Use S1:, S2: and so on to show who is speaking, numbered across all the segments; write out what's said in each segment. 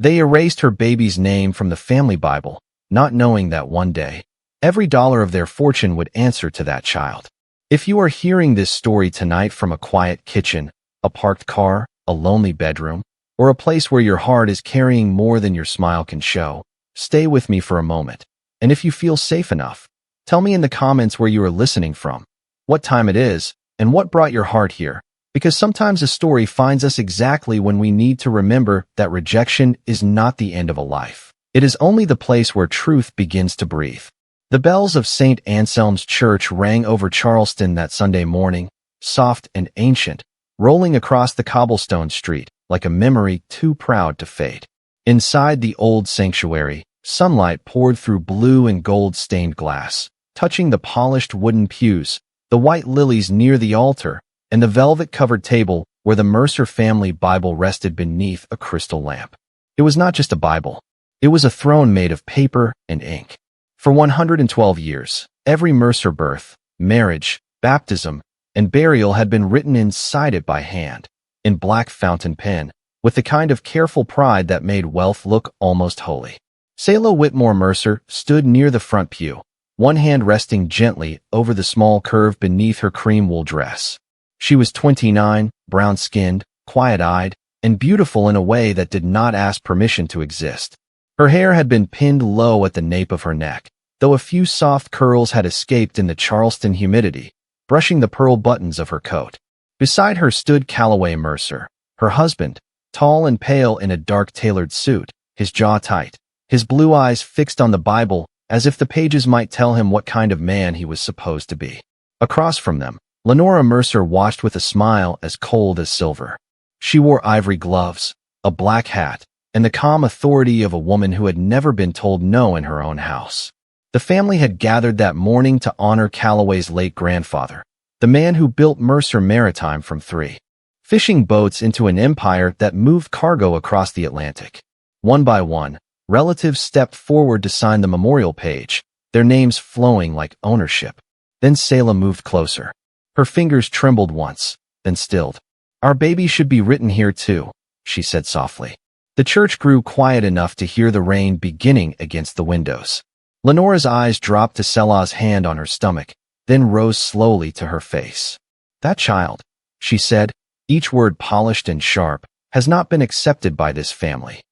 S1: They erased her baby's name from the family Bible, not knowing that one day, every dollar of their fortune would answer to that child. If you are hearing this story tonight from a quiet kitchen, a parked car, a lonely bedroom, or a place where your heart is carrying more than your smile can show, stay with me for a moment. And if you feel safe enough, tell me in the comments where you are listening from, what time it is, and what brought your heart here. Because sometimes a story finds us exactly when we need to remember that rejection is not the end of a life. It is only the place where truth begins to breathe. The bells of St. Anselm's Church rang over Charleston that Sunday morning, soft and ancient, rolling across the cobblestone street like a memory too proud to fade. Inside the old sanctuary, sunlight poured through blue and gold-stained glass, touching the polished wooden pews, the white lilies near the altar, and the velvet-covered table where the Mercer family Bible rested beneath a crystal lamp. It was not just a Bible. It was a throne made of paper and ink. For 112 years, every Mercer birth, marriage, baptism, and burial had been written inside it by hand, in black fountain pen, with the kind of careful pride that made wealth look almost holy. Selah Whitmore Mercer stood near the front pew, one hand resting gently over the small curve beneath her cream wool dress. She was 29, brown-skinned, quiet-eyed, and beautiful in a way that did not ask permission to exist. Her hair had been pinned low at the nape of her neck, though a few soft curls had escaped in the Charleston humidity, brushing the pearl buttons of her coat. Beside her stood Callaway Mercer, her husband, tall and pale in a dark tailored suit, his jaw tight, his blue eyes fixed on the Bible as if the pages might tell him what kind of man he was supposed to be. Across from them, Lenora Mercer watched with a smile as cold as silver. She wore ivory gloves, a black hat, and the calm authority of a woman who had never been told no in her own house. The family had gathered that morning to honor Callaway's late grandfather, the man who built Mercer Maritime from 3 fishing boats into an empire that moved cargo across the Atlantic. One by one, relatives stepped forward to sign the memorial page, their names flowing like ownership. Then Selah moved closer. Her fingers trembled once, then stilled. "Our baby should be written here too," she said softly. The church grew quiet enough to hear the rain beginning against the windows. Lenora's eyes dropped to Selah's hand on her stomach, then rose slowly to her face. "That child," she said, each word polished and sharp, "has not been accepted by this family."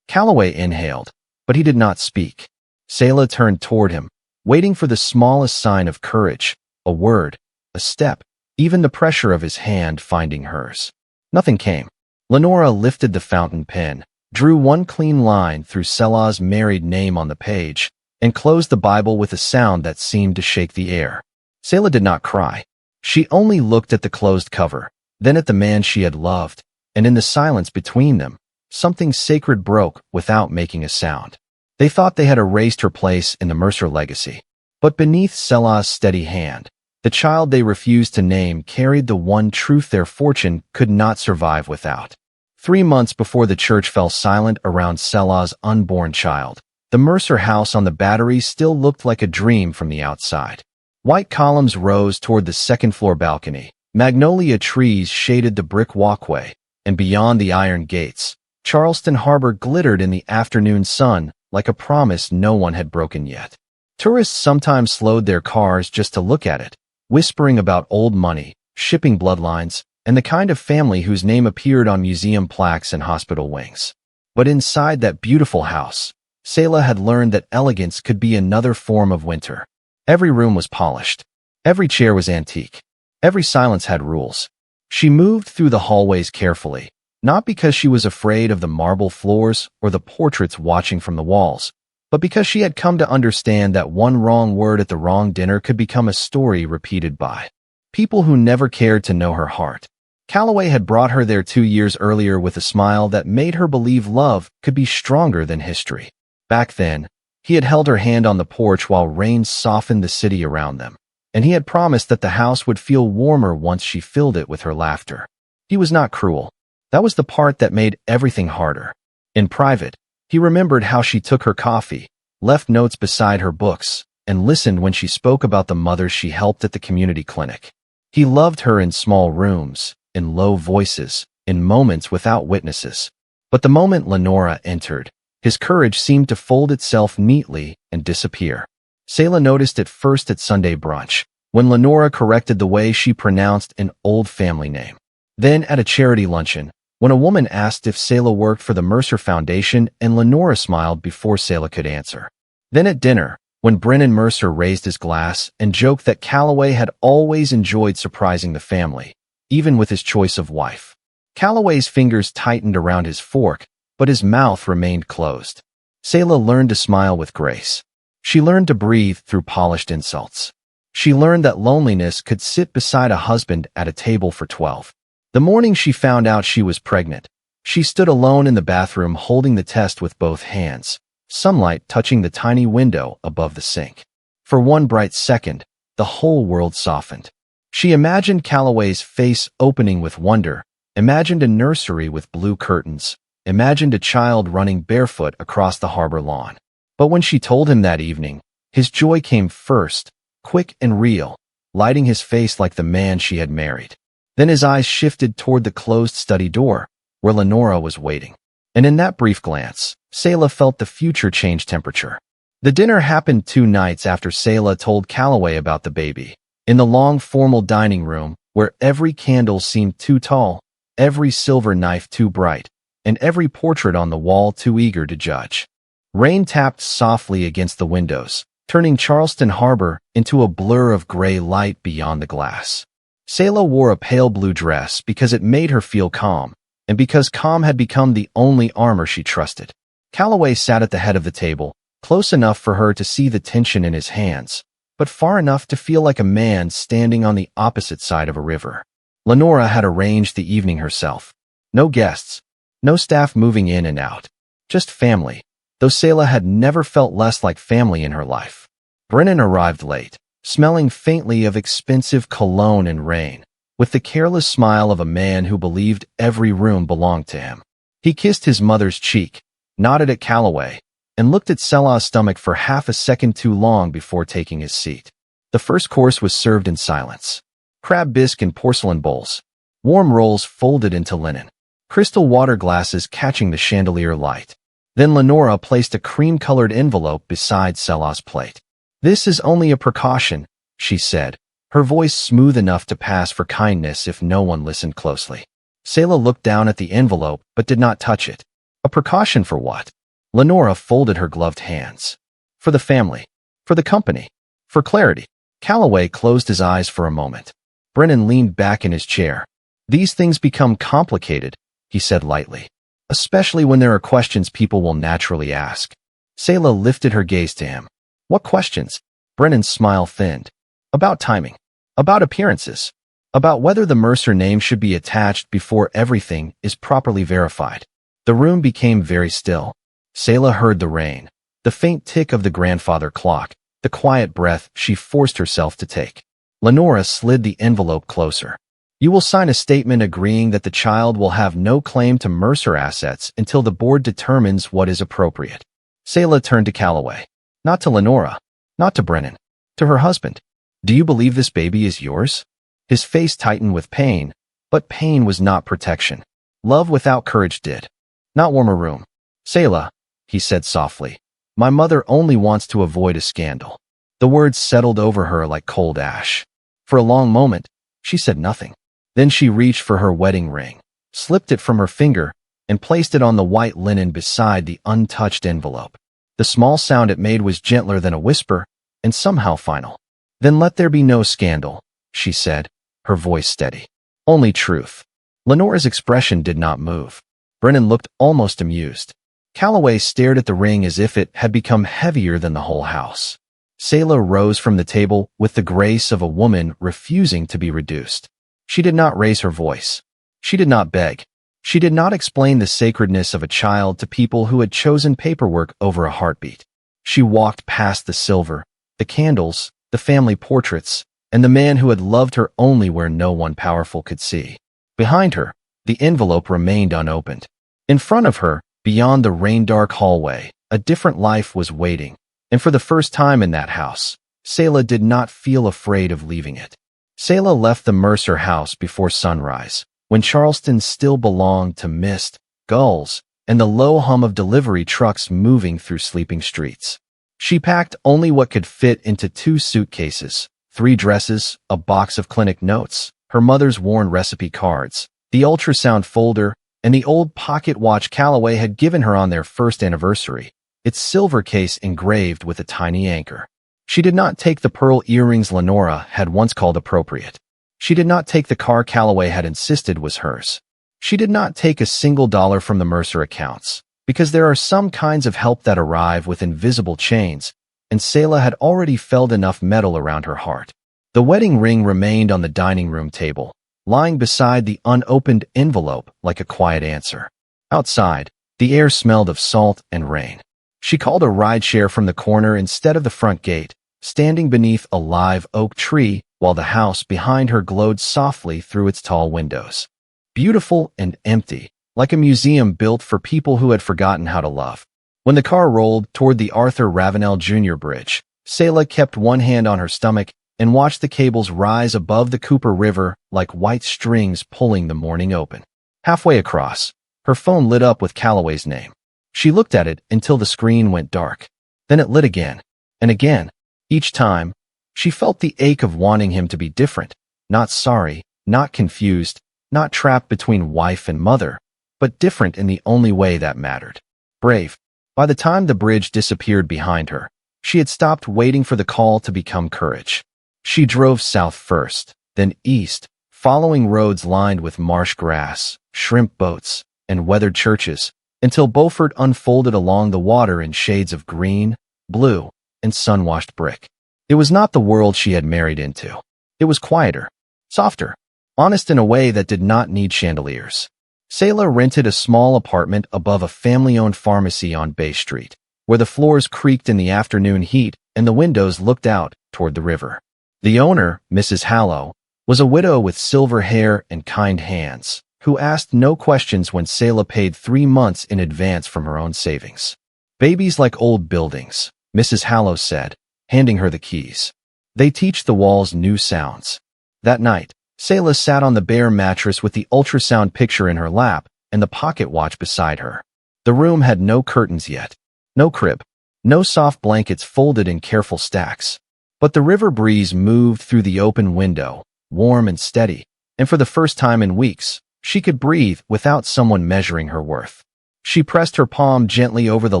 S1: Callaway inhaled, but he did not speak. Selah turned toward him, waiting for the smallest sign of courage, a word, a step, even the pressure of his hand finding hers. Nothing came. Lenora lifted the fountain pen, drew one clean line through Selah's married name on the page, and closed the Bible with a sound that seemed to shake the air. Selah did not cry. She only looked at the closed cover, then at the man she had loved, and in the silence between them, something sacred broke without making a sound. They thought they had erased her place in the Mercer legacy. But beneath Selah's steady hand, the child they refused to name carried the one truth their fortune could not survive without. 3 months before the church fell silent around Selah's unborn child, the Mercer house on the Battery still looked like a dream from the outside. White columns rose toward the second-floor balcony, magnolia trees shaded the brick walkway, and beyond the iron gates, Charleston Harbor glittered in the afternoon sun like a promise no one had broken yet. Tourists sometimes slowed their cars just to look at it, whispering about old money, shipping bloodlines, and the kind of family whose name appeared on museum plaques and hospital wings. But inside that beautiful house, Selah had learned that elegance could be another form of winter. Every room was polished. Every chair was antique. Every silence had rules. She moved through the hallways carefully, not because she was afraid of the marble floors or the portraits watching from the walls, but because she had come to understand that one wrong word at the wrong dinner could become a story repeated by people who never cared to know her heart. Callaway had brought her there 2 years earlier with a smile that made her believe love could be stronger than history. Back then, he had held her hand on the porch while rain softened the city around them, and he had promised that the house would feel warmer once she filled it with her laughter. He was not cruel. That was the part that made everything harder. In private, he remembered how she took her coffee, left notes beside her books, and listened when she spoke about the mothers she helped at the community clinic. He loved her in small rooms, in low voices, in moments without witnesses. But the moment Lenora entered, his courage seemed to fold itself neatly and disappear. Selah noticed it first at Sunday brunch, when Lenora corrected the way she pronounced an old family name. Then at a charity luncheon, when a woman asked if Selah worked for the Mercer Foundation and Lenora smiled before Selah could answer. Then at dinner, when Brennan Mercer raised his glass and joked that Calloway had always enjoyed surprising the family, even with his choice of wife. Calloway's fingers tightened around his fork, but his mouth remained closed. Selah learned to smile with grace. She learned to breathe through polished insults. She learned that loneliness could sit beside a husband at a table for 12. The morning she found out she was pregnant, she stood alone in the bathroom holding the test with both hands, sunlight touching the tiny window above the sink. For one bright second, the whole world softened. She imagined Calloway's face opening with wonder, imagined a nursery with blue curtains, imagined a child running barefoot across the harbor lawn. But when she told him that evening, his joy came first, quick and real, lighting his face like the man she had married. Then his eyes shifted toward the closed study door, where Lenora was waiting. And in that brief glance, Selah felt the future change temperature. The dinner happened 2 nights after Selah told Calloway about the baby. In the long, formal dining room, where every candle seemed too tall, every silver knife too bright, and every portrait on the wall too eager to judge. Rain tapped softly against the windows, turning Charleston Harbor into a blur of gray light beyond the glass. Selah wore a pale blue dress because it made her feel calm, and because calm had become the only armor she trusted. Calloway sat at the head of the table, close enough for her to see the tension in his hands, but far enough to feel like a man standing on the opposite side of a river. Lenora had arranged the evening herself. No guests, no staff moving in and out, just family, though Selah had never felt less like family in her life. Brennan arrived late, smelling faintly of expensive cologne and rain, with the careless smile of a man who believed every room belonged to him. He kissed his mother's cheek, nodded at Calloway, and looked at Selah's stomach for half a second too long before taking his seat. The first course was served in silence. Crab bisque in porcelain bowls, warm rolls folded into linen, crystal water glasses catching the chandelier light. Then Lenora placed a cream-colored envelope beside Selah's plate. "This is only a precaution," she said, her voice smooth enough to pass for kindness if no one listened closely. Selah looked down at the envelope but did not touch it. A precaution for what? Lenora folded her gloved hands. For the family. For the company. For clarity. Calloway closed his eyes for a moment. Brennan leaned back in his chair. "These things become complicated," he said lightly. "Especially when there are questions people will naturally ask." Selah lifted her gaze to him. "What questions?" Brennan's smile thinned. "About timing. About appearances. About whether the Mercer name should be attached before everything is properly verified." The room became very still. Selah heard the rain, the faint tick of the grandfather clock, the quiet breath she forced herself to take. Lenora slid the envelope closer. "You will sign a statement agreeing that the child will have no claim to Mercer assets until the board determines what is appropriate." Selah turned to Calloway. Not to Lenora. Not to Brennan. To her husband. "Do you believe this baby is yours?" His face tightened with pain, but pain was not protection. Love without courage did. "Not warm a room." "Selah," he said softly, "my mother only wants to avoid a scandal." The words settled over her like cold ash. For a long moment, she said nothing. Then she reached for her wedding ring, slipped it from her finger, and placed it on the white linen beside the untouched envelope. The small sound it made was gentler than a whisper, and somehow final. "Then let there be no scandal," she said, her voice steady. "Only truth." Lenora's expression did not move. Brennan looked almost amused. Calloway stared at the ring as if it had become heavier than the whole house. Selah rose from the table with the grace of a woman refusing to be reduced. She did not raise her voice. She did not beg. She did not explain the sacredness of a child to people who had chosen paperwork over a heartbeat. She walked past the silver, the candles, the family portraits, and the man who had loved her only where no one powerful could see. Behind her, the envelope remained unopened. In front of her, beyond the rain-dark hallway, a different life was waiting, and for the first time in that house, Selah did not feel afraid of leaving it. Selah left the Mercer house before sunrise, when Charleston still belonged to mist, gulls, and the low hum of delivery trucks moving through sleeping streets. She packed only what could fit into 2 suitcases, 3 dresses, a box of clinic notes, her mother's worn recipe cards, the ultrasound folder, and the old pocket watch Calloway had given her on their first anniversary, its silver case engraved with a tiny anchor. She did not take the pearl earrings Lenora had once called appropriate. She did not take the car Calloway had insisted was hers. She did not take a single dollar from the Mercer accounts, because there are some kinds of help that arrive with invisible chains, and Selah had already felt enough metal around her heart. The wedding ring remained on the dining room table, lying beside the unopened envelope like a quiet answer. Outside, the air smelled of salt and rain. She called a rideshare from the corner instead of the front gate, standing beneath a live oak tree while the house behind her glowed softly through its tall windows. Beautiful and empty, like a museum built for people who had forgotten how to love. When the car rolled toward the Arthur Ravenel Jr. Bridge, Selah kept one hand on her stomach and watched the cables rise above the Cooper River like white strings pulling the morning open. Halfway across, her phone lit up with Calloway's name. She looked at it until the screen went dark. Then it lit again, and again. Each time, she felt the ache of wanting him to be different, not sorry, not confused, not trapped between wife and mother, but different in the only way that mattered. Brave. By the time the bridge disappeared behind her, she had stopped waiting for the call to become courage. She drove south first, then east, following roads lined with marsh grass, shrimp boats, and weathered churches, until Beaufort unfolded along the water in shades of green, blue, and sun-washed brick. It was not the world she had married into. It was quieter, softer, honest in a way that did not need chandeliers. Selah rented a small apartment above a family-owned pharmacy on Bay Street, where the floors creaked in the afternoon heat and the windows looked out toward the river. The owner, Mrs. Hallow, was a widow with silver hair and kind hands, who asked no questions when Selah paid 3 months in advance from her own savings. Babies like old buildings, Mrs. Hallow said, handing her the keys. They teach the walls new sounds. That night, Selah sat on the bare mattress with the ultrasound picture in her lap and the pocket watch beside her. The room had no curtains yet, no crib, no soft blankets folded in careful stacks. But the river breeze moved through the open window, warm and steady, and for the first time in weeks, she could breathe without someone measuring her worth. She pressed her palm gently over the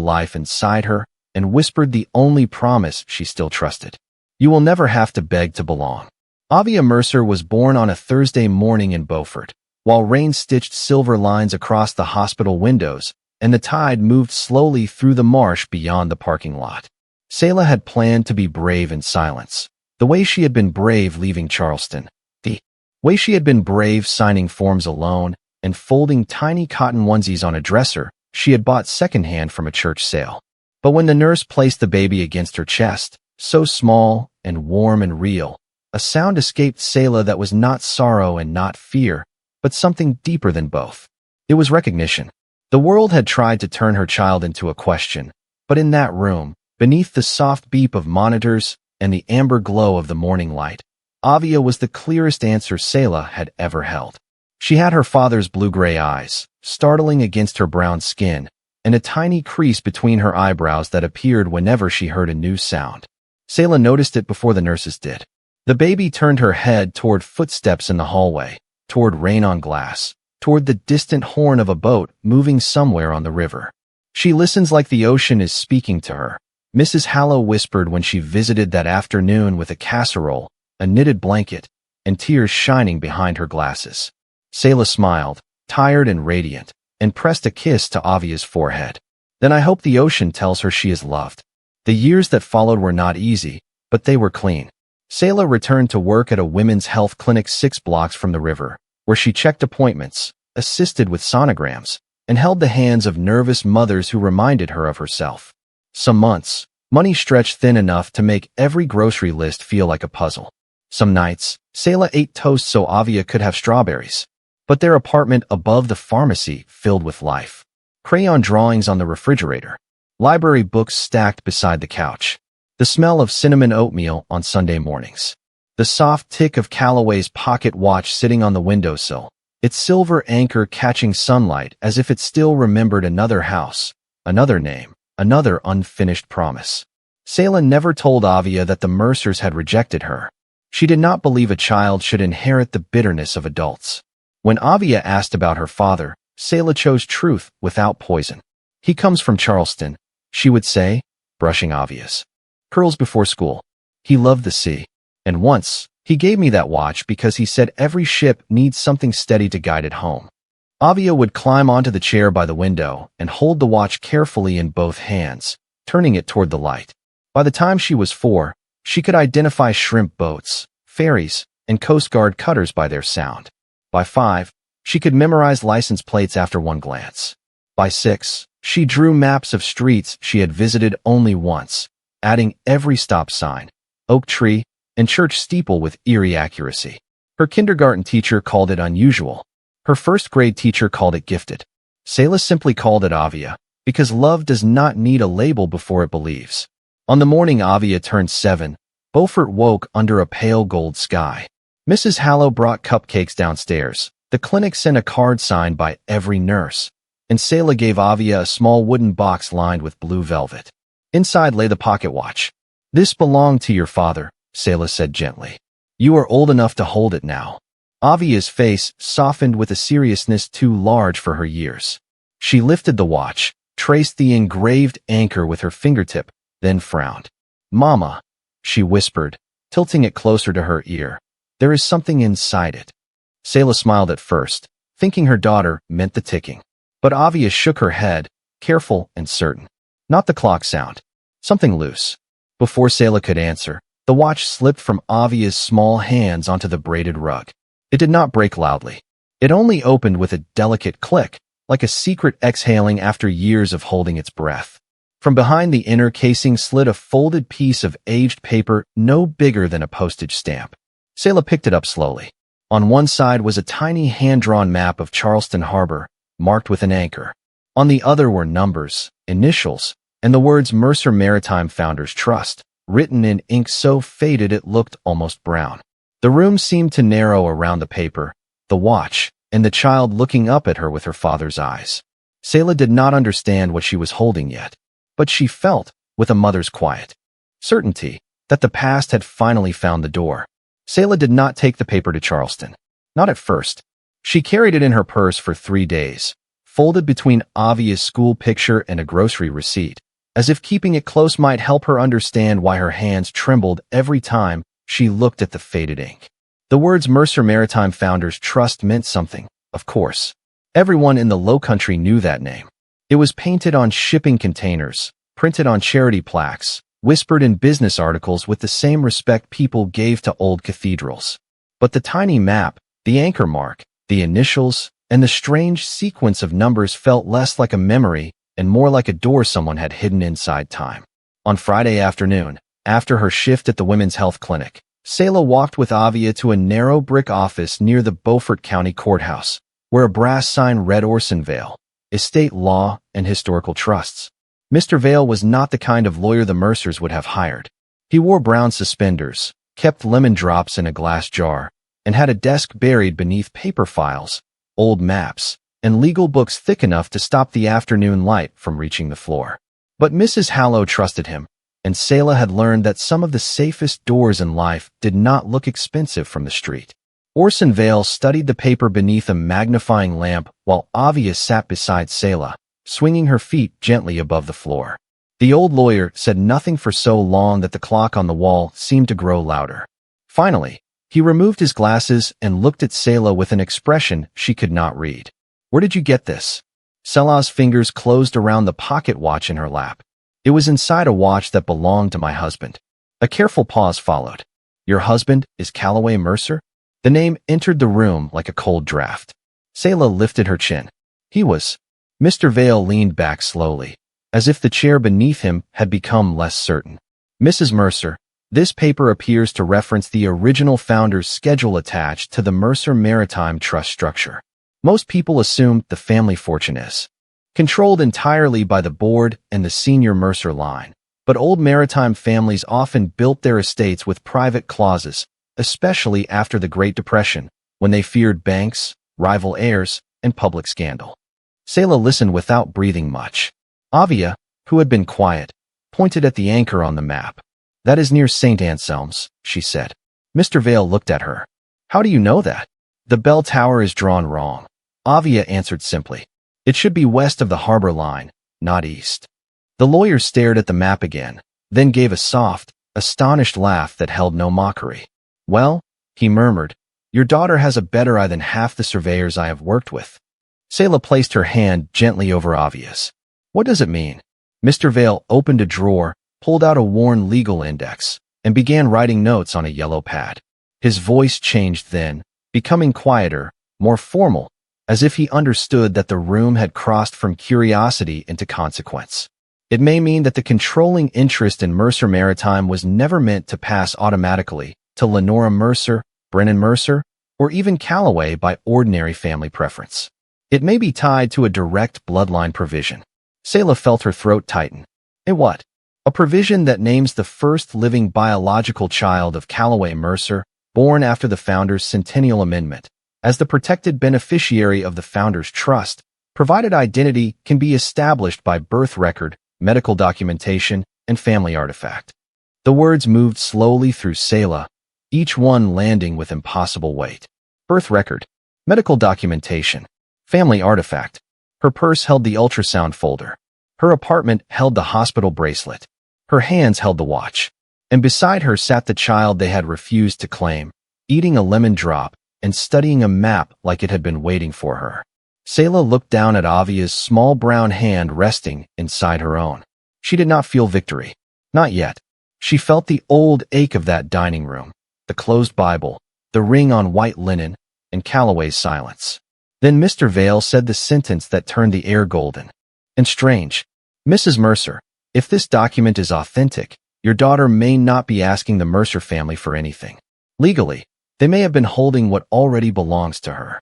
S1: life inside her and whispered the only promise she still trusted. You will never have to beg to belong. Avia Mercer was born on a Thursday morning in Beaufort, while rain stitched silver lines across the hospital windows and the tide moved slowly through the marsh beyond the parking lot. Selah had planned to be brave in silence, the way she had been brave leaving Charleston, the way she had been brave signing forms alone and folding tiny cotton onesies on a dresser she had bought secondhand from a church sale. But when the nurse placed the baby against her chest, so small and warm and real, a sound escaped Selah that was not sorrow and not fear, but something deeper than both. It was recognition. The world had tried to turn her child into a question, but in that room, beneath the soft beep of monitors and the amber glow of the morning light, Avia was the clearest answer Selah had ever held. She had her father's blue-gray eyes, startling against her brown skin, and a tiny crease between her eyebrows that appeared whenever she heard a new sound. Selah noticed it before the nurses did. The baby turned her head toward footsteps in the hallway, toward rain on glass, toward the distant horn of a boat moving somewhere on the river. She listens like the ocean is speaking to her, Mrs. Hallow whispered when she visited that afternoon with a casserole, a knitted blanket, and tears shining behind her glasses. Selah smiled, tired and radiant, and pressed a kiss to Avia's forehead. Then I hope the ocean tells her she is loved. The years that followed were not easy, but they were clean. Selah returned to work at a women's health clinic 6 blocks from the river, where she checked appointments, assisted with sonograms, and held the hands of nervous mothers who reminded her of herself. Some months, money stretched thin enough to make every grocery list feel like a puzzle. Some nights, Selah ate toast so Avia could have strawberries. But their apartment above the pharmacy filled with life. Crayon drawings on the refrigerator. Library books stacked beside the couch. The smell of cinnamon oatmeal on Sunday mornings. The soft tick of Calloway's pocket watch sitting on the windowsill, its silver anchor catching sunlight as if it still remembered another house, another name, another unfinished promise. Selah never told Avia that the Mercers had rejected her. She did not believe a child should inherit the bitterness of adults. When Avia asked about her father, Selah chose truth without poison. "He comes from Charleston," she would say, brushing Avia's curls before school. "He loved the sea. And once, he gave me that watch because he said every ship needs something steady to guide it home." Avia would climb onto the chair by the window and hold the watch carefully in both hands, turning it toward the light. By the time she was 4, she could identify shrimp boats, ferries, and Coast Guard cutters by their sound. By 5, she could memorize license plates after one glance. By 6, she drew maps of streets she had visited only once, adding every stop sign, oak tree, and church steeple with eerie accuracy. Her kindergarten teacher called it unusual. Her first-grade teacher called it gifted. Selah simply called it Avia, because love does not need a label before it believes. On the morning Avia turned 7, Beaufort woke under a pale gold sky. Mrs. Hallow brought cupcakes downstairs. The clinic sent a card signed by every nurse, and Selah gave Avia a small wooden box lined with blue velvet. Inside lay the pocket watch. "This belonged to your father," Selah said gently. "You are old enough to hold it now." Avia's face softened with a seriousness too large for her years. She lifted the watch, traced the engraved anchor with her fingertip, then frowned. "Mama," she whispered, tilting it closer to her ear, "there is something inside it." Selah smiled at first, thinking her daughter meant the ticking. But Avia shook her head, careful and certain. "Not the clock sound. Something loose." Before Selah could answer, the watch slipped from Avia's small hands onto the braided rug. It did not break loudly. It only opened with a delicate click, like a secret exhaling after years of holding its breath. From behind the inner casing slid a folded piece of aged paper no bigger than a postage stamp. Selah picked it up slowly. On one side was a tiny hand-drawn map of Charleston Harbor, marked with an anchor. On the other were numbers, initials, and the words Mercer Maritime Founders Trust, written in ink so faded it looked almost brown. The room seemed to narrow around the paper, the watch, and the child looking up at her with her father's eyes. Selah did not understand what she was holding yet, but she felt, with a mother's quiet certainty, that the past had finally found the door. Selah did not take the paper to Charleston. Not at first. She carried it in her purse for 3 days, folded between Avia's school picture and a grocery receipt, as if keeping it close might help her understand why her hands trembled every time she looked at the faded ink. The words Mercer Maritime Founders Trust meant something, of course. Everyone in the Lowcountry knew that name. It was painted on shipping containers, printed on charity plaques, whispered in business articles with the same respect people gave to old cathedrals. But the tiny map, the anchor mark, the initials, and the strange sequence of numbers felt less like a memory and more like a door someone had hidden inside time. On Friday afternoon, after her shift at the Women's Health Clinic, Selah walked with Avia to a narrow brick office near the Beaufort County Courthouse, where a brass sign read Orson Vale, Estate Law and Historical Trusts. Mr. Vale was not the kind of lawyer the Mercers would have hired. He wore brown suspenders, kept lemon drops in a glass jar, and had a desk buried beneath paper files, old maps, and legal books thick enough to stop the afternoon light from reaching the floor. But Mrs. Hallow trusted him, and Selah had learned that some of the safest doors in life did not look expensive from the street. Orson Vale studied the paper beneath a magnifying lamp while Avia sat beside Selah, swinging her feet gently above the floor. The old lawyer said nothing for so long that the clock on the wall seemed to grow louder. Finally, he removed his glasses and looked at Selah with an expression she could not read. "Where did you get this?" Selah's fingers closed around the pocket watch in her lap. "It was inside a watch that belonged to my husband." A careful pause followed. "Your husband is Callaway Mercer?" The name entered the room like a cold draft. Selah lifted her chin. "He was." Mr. Vale leaned back slowly, as if the chair beneath him had become less certain. "Mrs. Mercer, this paper appears to reference the original founder's schedule attached to the Mercer Maritime Trust structure. Most people assume the family fortune is controlled entirely by the board and the senior Mercer line, but old maritime families often built their estates with private clauses, especially after the Great Depression, when they feared banks, rival heirs, and public scandal. Selah listened without breathing much. Avia, who had been quiet, pointed at the anchor on the map. "That is near St. Anselm's," she said. Mr. Vale looked at her. "How do you know that?" "The bell tower is drawn wrong," Avia answered simply. "It should be west of the harbor line, not east." The lawyer stared at the map again, then gave a soft, astonished laugh that held no mockery. "Well," he murmured, "your daughter has a better eye than half the surveyors I have worked with." Selah placed her hand gently over Avia's. "What does it mean?" Mr. Vale opened a drawer, pulled out a worn legal index, and began writing notes on a yellow pad. His voice changed then, becoming quieter, more formal, as if he understood that the room had crossed from curiosity into consequence. "It may mean that the controlling interest in Mercer Maritime was never meant to pass automatically to Lenora Mercer, Brennan Mercer, or even Calloway by ordinary family preference. It may be tied to a direct bloodline provision." Selah felt her throat tighten. "A what?" "A provision that names the first living biological child of Calloway Mercer, born after the Founders' Centennial Amendment, as the protected beneficiary of the Founders' Trust, provided identity can be established by birth record, medical documentation, and family artifact." The words moved slowly through Selah, each one landing with impossible weight. Birth record, medical documentation, family artifact. Her purse held the ultrasound folder. Her apartment held the hospital bracelet. Her hands held the watch. And beside her sat the child they had refused to claim, eating a lemon drop and studying a map like it had been waiting for her. Selah looked down at Avia's small brown hand resting inside her own. She did not feel victory. Not yet. She felt the old ache of that dining room, the closed Bible, the ring on white linen, and Calloway's silence. Then Mr. Vale said the sentence that turned the air golden. "And strange. Mrs. Mercer, if this document is authentic, your daughter may not be asking the Mercer family for anything. Legally, they may have been holding what already belongs to her."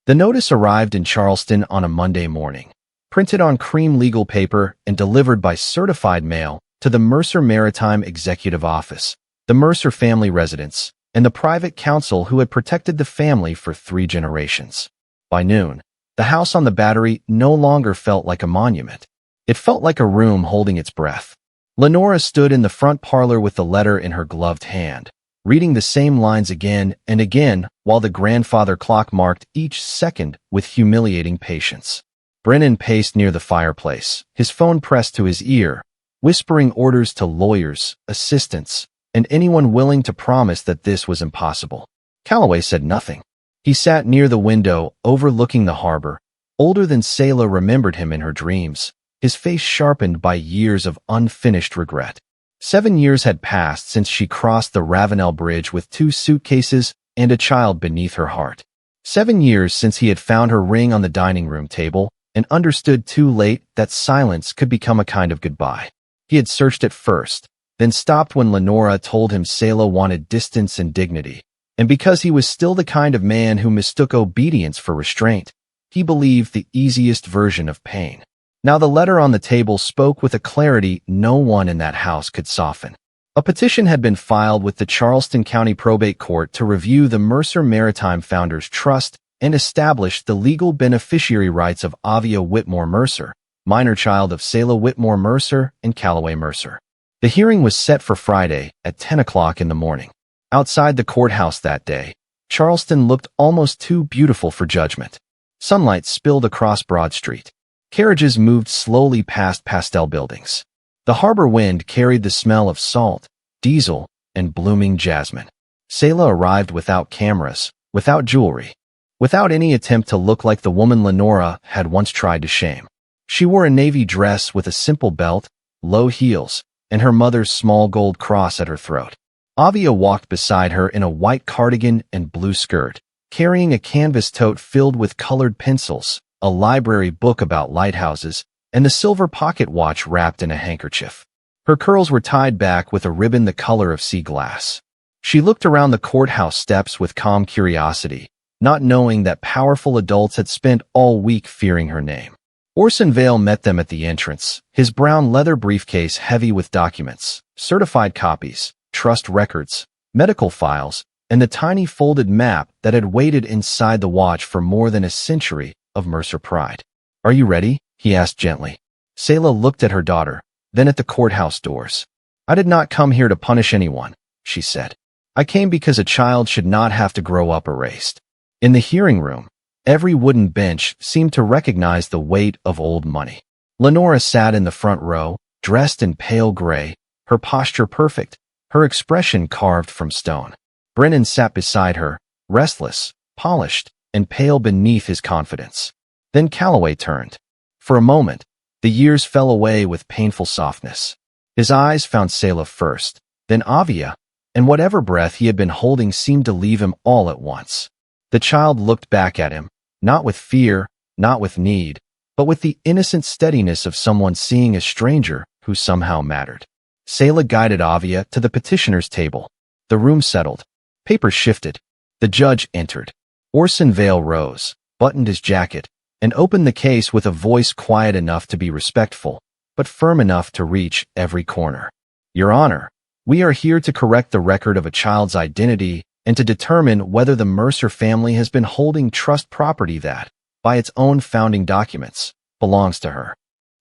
S1: The notice arrived in Charleston on a Monday morning, printed on cream legal paper and delivered by certified mail to the Mercer Maritime Executive Office, the Mercer family residence, and the private counsel who had protected the family for 3 generations. By noon, the house on the Battery no longer felt like a monument. It felt like a room holding its breath. Lenora stood in the front parlor with the letter in her gloved hand, reading the same lines again and again while the grandfather clock marked each second with humiliating patience. Brennan paced near the fireplace, his phone pressed to his ear, whispering orders to lawyers, assistants, and anyone willing to promise that this was impossible. Calloway said nothing. He sat near the window, overlooking the harbor. Older than Selah remembered him in her dreams, his face sharpened by years of unfinished regret. 7 years had passed since she crossed the Ravenel Bridge with 2 suitcases and a child beneath her heart. 7 years since he had found her ring on the dining room table and understood too late that silence could become a kind of goodbye. He had searched at first, then stopped when Lenora told him Selah wanted distance and dignity. And because he was still the kind of man who mistook obedience for restraint, he believed the easiest version of pain. Now the letter on the table spoke with a clarity no one in that house could soften. A petition had been filed with the Charleston County Probate Court to review the Mercer Maritime Founders Trust and establish the legal beneficiary rights of Avia Whitmore Mercer, minor child of Selah Whitmore Mercer and Calloway Mercer. The hearing was set for Friday at 10 o'clock in the morning. Outside the courthouse that day, Charleston looked almost too beautiful for judgment. Sunlight spilled across Broad Street. Carriages moved slowly past pastel buildings. The harbor wind carried the smell of salt, diesel, and blooming jasmine. Selah arrived without cameras, without jewelry, without any attempt to look like the woman Lenora had once tried to shame. She wore a navy dress with a simple belt, low heels, and her mother's small gold cross at her throat. Avia walked beside her in a white cardigan and blue skirt, carrying a canvas tote filled with colored pencils, a library book about lighthouses, and the silver pocket watch wrapped in a handkerchief. Her curls were tied back with a ribbon the color of sea glass. She looked around the courthouse steps with calm curiosity, not knowing that powerful adults had spent all week fearing her name. Orson Vale met them at the entrance, his brown leather briefcase heavy with documents, certified copies, trust records, medical files, and the tiny folded map that had waited inside the watch for more than a century of Mercer pride. "Are you ready?" he asked gently. Selah looked at her daughter, then at the courthouse doors. "I did not come here to punish anyone," she said. "I came because a child should not have to grow up erased." In the hearing room, every wooden bench seemed to recognize the weight of old money. Lenora sat in the front row, dressed in pale gray, her posture perfect, her expression carved from stone. Brennan sat beside her, restless, polished, and pale beneath his confidence. Then Calloway turned. For a moment, the years fell away with painful softness. His eyes found Selah first, then Avia, and whatever breath he had been holding seemed to leave him all at once. The child looked back at him, not with fear, not with need, but with the innocent steadiness of someone seeing a stranger who somehow mattered. Selah guided Avia to the petitioner's table. The room settled. Papers shifted. The judge entered. Orson Vale rose, buttoned his jacket, and opened the case with a voice quiet enough to be respectful, but firm enough to reach every corner. "Your Honor, we are here to correct the record of a child's identity and to determine whether the Mercer family has been holding trust property that, by its own founding documents, belongs to her."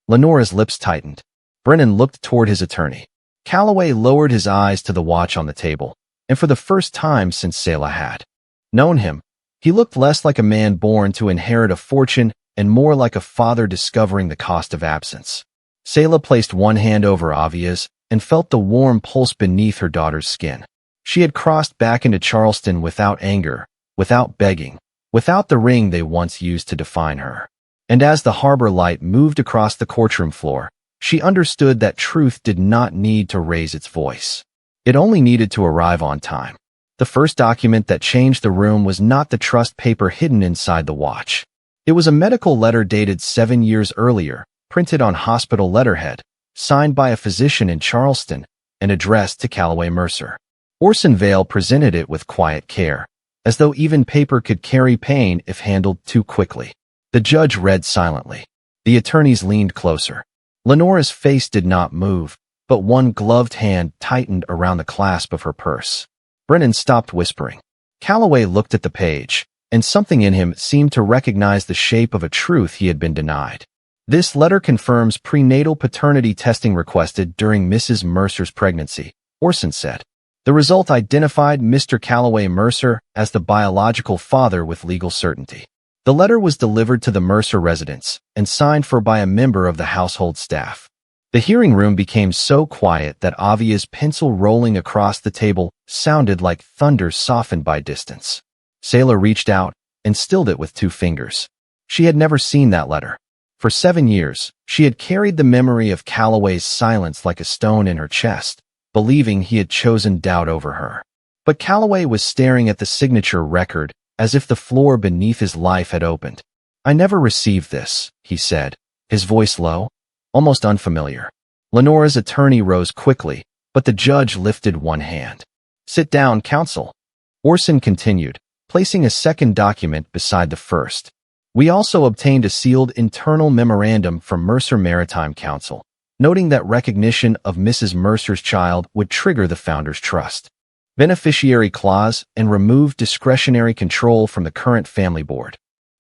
S1: Lenora's lips tightened. Brennan looked toward his attorney. Calloway lowered his eyes to the watch on the table, and for the first time since Selah had known him, he looked less like a man born to inherit a fortune and more like a father discovering the cost of absence. Selah placed one hand over Avia's and felt the warm pulse beneath her daughter's skin. She had crossed back into Charleston without anger, without begging, without the ring they once used to define her. And as the harbor light moved across the courtroom floor, she understood that truth did not need to raise its voice. It only needed to arrive on time. The first document that changed the room was not the trust paper hidden inside the watch. It was a medical letter dated 7 years earlier, printed on hospital letterhead, signed by a physician in Charleston, and addressed to Calloway Mercer. Orson Vale presented it with quiet care, as though even paper could carry pain if handled too quickly. The judge read silently. The attorneys leaned closer. Lenora's face did not move, but one gloved hand tightened around the clasp of her purse. Brennan stopped whispering. Calloway looked at the page, and something in him seemed to recognize the shape of a truth he had been denied. "This letter confirms prenatal paternity testing requested during Mrs. Mercer's pregnancy," Orson said. The result identified Mr. Calloway Mercer as the biological father with legal certainty. The letter was delivered to the Mercer residence and signed for by a member of the household staff. The hearing room became so quiet that Avia's pencil rolling across the table sounded like thunder softened by distance. Selah reached out and stilled it with 2 fingers. She had never seen that letter. For 7 years, she had carried the memory of Calloway's silence like a stone in her chest, believing he had chosen doubt over her. But Calloway was staring at the signature record as if the floor beneath his life had opened. "I never received this," he said, his voice low, almost unfamiliar. Lenora's attorney rose quickly, but the judge lifted one hand. "Sit down, counsel." Orson continued, placing a second document beside the first. "We also obtained a sealed internal memorandum from Mercer Maritime Council, noting that recognition of Mrs. Mercer's child would trigger the founder's trust, beneficiary clause, and remove discretionary control from the current family board."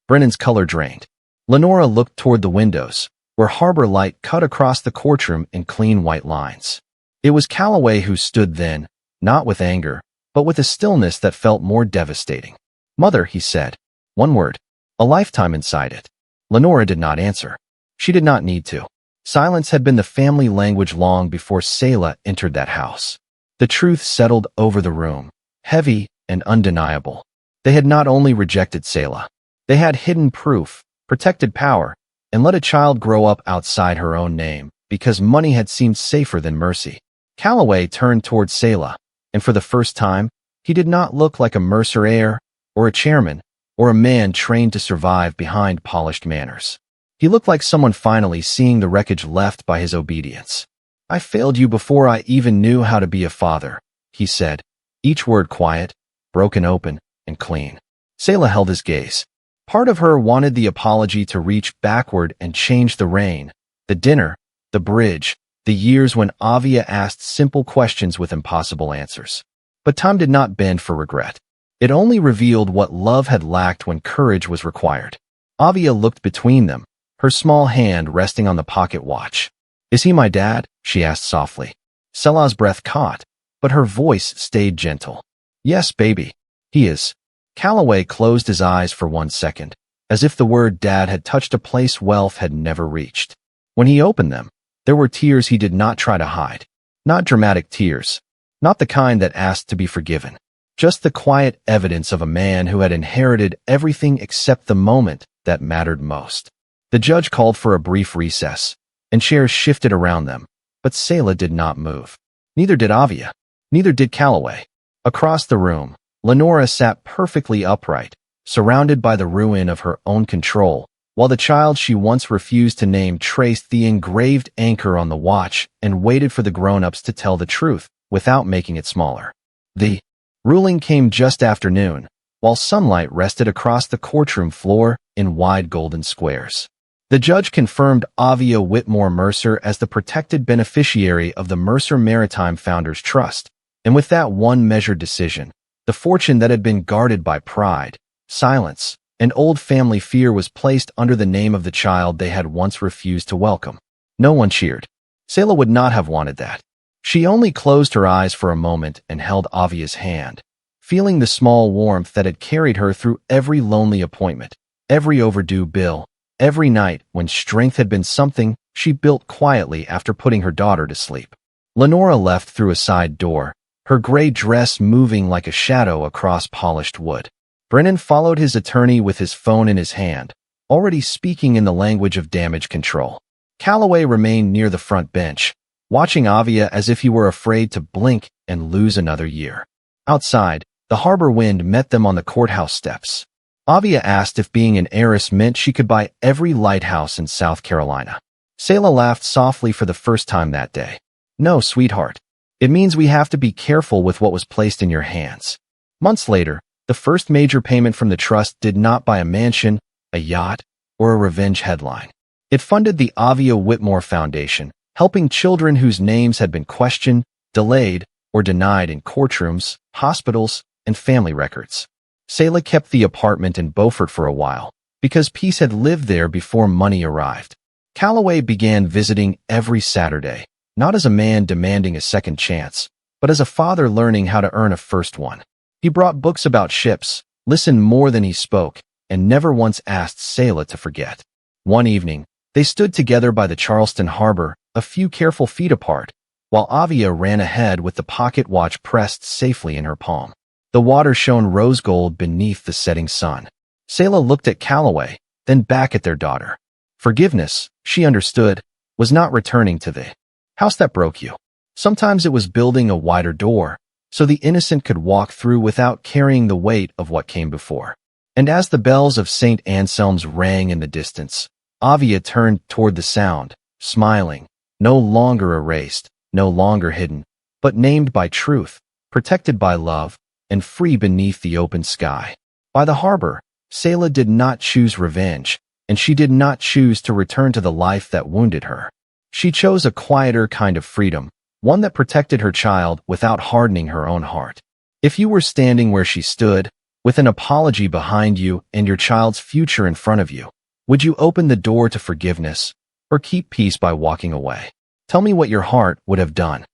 S1: Brennan's color drained. Lenora looked toward the windows, where harbor light cut across the courtroom in clean white lines. It was Calloway who stood then, not with anger, but with a stillness that felt more devastating. "Mother," he said. One word. A lifetime inside it. Lenora did not answer. She did not need to. Silence had been the family language long before Selah entered that house. The truth settled over the room, heavy and undeniable. They had not only rejected Selah. They had hidden proof, protected power, and let a child grow up outside her own name because money had seemed safer than mercy. Calloway turned toward Selah, and for the first time, he did not look like a Mercer heir, or a chairman, or a man trained to survive behind polished manners. He looked like someone finally seeing the wreckage left by his obedience. "I failed you before I even knew how to be a father," he said, each word quiet, broken open, and clean. Selah held his gaze. Part of her wanted the apology to reach backward and change the rain, the dinner, the bridge, the years when Avia asked simple questions with impossible answers. But time did not bend for regret. It only revealed what love had lacked when courage was required. Avia looked between them, her small hand resting on the pocket watch. "Is he my dad?" she asked softly. Selah's breath caught, but her voice stayed gentle. "Yes, baby. He is." Calloway closed his eyes for 1 second, as if the word dad had touched a place wealth had never reached. When he opened them, there were tears he did not try to hide. Not dramatic tears. Not the kind that asked to be forgiven. Just the quiet evidence of a man who had inherited everything except the moment that mattered most. The judge called for a brief recess, and chairs shifted around them, but Selah did not move. Neither did Avia. Neither did Calloway. Across the room, Lenora sat perfectly upright, surrounded by the ruin of her own control, while the child she once refused to name traced the engraved anchor on the watch and waited for the grown-ups to tell the truth without making it smaller. The ruling came just after noon, while sunlight rested across the courtroom floor in wide golden squares. The judge confirmed Avia Whitmore Mercer as the protected beneficiary of the Mercer Maritime Founders Trust, and with that one measured decision, the fortune that had been guarded by pride, silence, and old family fear was placed under the name of the child they had once refused to welcome. No one cheered. Selah would not have wanted that. She only closed her eyes for a moment and held Avia's hand, feeling the small warmth that had carried her through every lonely appointment, every overdue bill, every night when strength had been something she built quietly after putting her daughter to sleep. Lenora left through a side door, her gray dress moving like a shadow across polished wood. Brennan followed his attorney with his phone in his hand, already speaking in the language of damage control. Calloway remained near the front bench, watching Avia as if he were afraid to blink and lose another year. Outside, the harbor wind met them on the courthouse steps. Avia asked if being an heiress meant she could buy every lighthouse in South Carolina. Selah laughed softly for the first time that day. "No, sweetheart. It means we have to be careful with what was placed in your hands." Months later, the first major payment from the trust did not buy a mansion, a yacht, or a revenge headline. It funded the Avia Whitmore Foundation, helping children whose names had been questioned, delayed, or denied in courtrooms, hospitals, and family records. Selah kept the apartment in Beaufort for a while, because peace had lived there before money arrived. Calloway began visiting every Saturday, not as a man demanding a second chance, but as a father learning how to earn a first one. He brought books about ships, listened more than he spoke, and never once asked Selah to forget. One evening, they stood together by the Charleston harbor, a few careful feet apart, while Avia ran ahead with the pocket watch pressed safely in her palm. The water shone rose gold beneath the setting sun. Selah looked at Calloway, then back at their daughter. Forgiveness, she understood, was not returning to the house that broke you. Sometimes it was building a wider door, so the innocent could walk through without carrying the weight of what came before. And as the bells of St. Anselm's rang in the distance, Avia turned toward the sound, smiling, no longer erased, no longer hidden, but named by truth, protected by love, and free beneath the open sky. By the harbor, Selah did not choose revenge, and she did not choose to return to the life that wounded her. She chose a quieter kind of freedom, one that protected her child without hardening her own heart. If you were standing where she stood, with an apology behind you and your child's future in front of you, would you open the door to forgiveness, or keep peace by walking away? Tell me what your heart would have done.